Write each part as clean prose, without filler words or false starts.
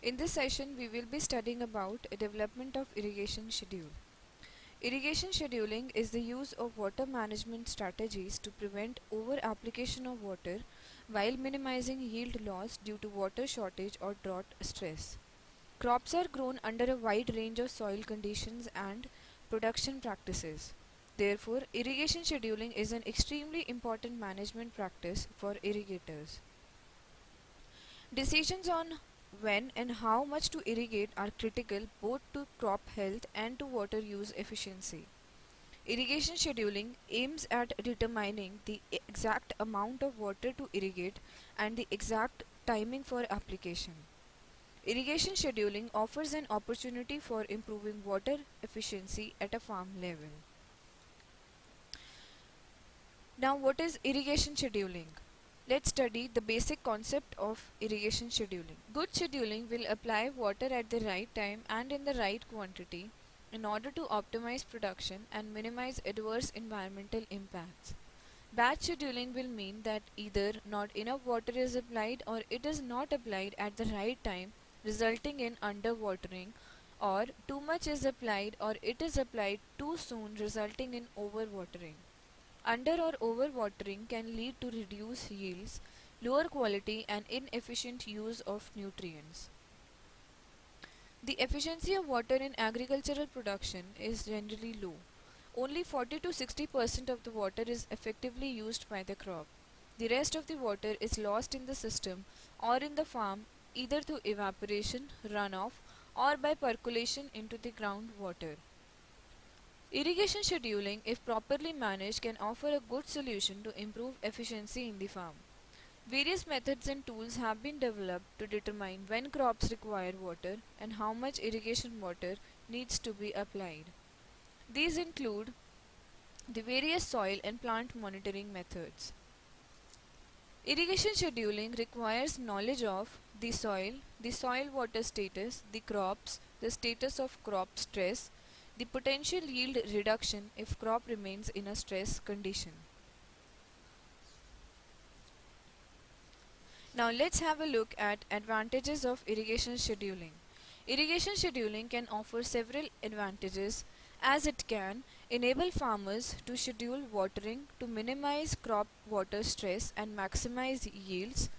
In this session, we will be studying about development of irrigation schedule. Irrigation scheduling is the use of water management strategies to prevent over-application of water while minimizing yield loss due to water shortage or drought stress. Crops are grown under a wide range of soil conditions and production practices. Therefore, irrigation scheduling is an extremely important management practice for irrigators. Decisions on when and how much to irrigate are critical both to crop health and to water use efficiency. Irrigation scheduling aims at determining the exact amount of water to irrigate and the exact timing for application. Irrigation scheduling offers an opportunity for improving water efficiency at a farm level. Now, what is irrigation scheduling? Let's study the basic concept of irrigation scheduling. Good scheduling will apply water at the right time and in the right quantity in order to optimize production and minimize adverse environmental impacts. Bad scheduling will mean that either not enough water is applied or it is not applied at the right time, resulting in underwatering, or too much is applied or it is applied too soon, resulting in overwatering. Under or overwatering can lead to reduced yields, lower quality, and inefficient use of nutrients. The efficiency of water in agricultural production is generally low. Only 40 to 60% of the water is effectively used by the crop. The rest of the water is lost in the system or in the farm either through evaporation, runoff, or by percolation into the groundwater. Irrigation scheduling, if properly managed, can offer a good solution to improve efficiency in the farm. Various methods and tools have been developed to determine when crops require water and how much irrigation water needs to be applied. These include the various soil and plant monitoring methods. Irrigation scheduling requires knowledge of the soil water status, the crops, the status of crop stress, the potential yield reduction if crop remains in a stress condition. Now let's have a look at advantages of irrigation scheduling. Irrigation scheduling can offer several advantages as it can enable farmers to schedule watering to minimize crop water stress and maximize yields,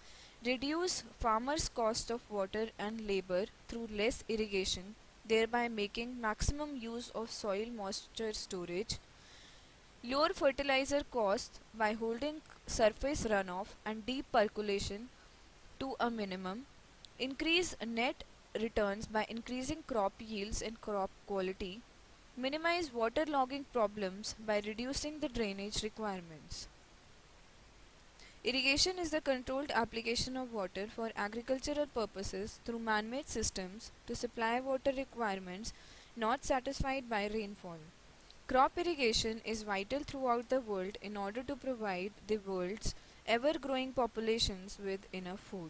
reduce farmers' cost of water and labor through less irrigation, thereby making maximum use of soil moisture storage, lower fertilizer costs by holding surface runoff and deep percolation to a minimum, increase net returns by increasing crop yields and crop quality, minimize waterlogging problems by reducing the drainage requirements. Irrigation is the controlled application of water for agricultural purposes through man-made systems to supply water requirements not satisfied by rainfall. Crop irrigation is vital throughout the world in order to provide the world's ever-growing populations with enough food.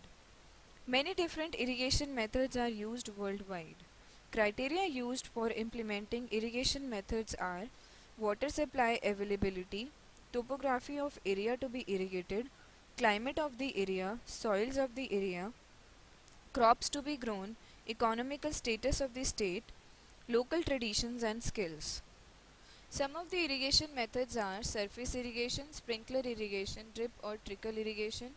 Many different irrigation methods are used worldwide. Criteria used for implementing irrigation methods are water supply availability, topography of area to be irrigated, climate of the area, soils of the area, crops to be grown, economical status of the state, local traditions and skills. Some of the irrigation methods are surface irrigation, sprinkler irrigation, drip or trickle irrigation,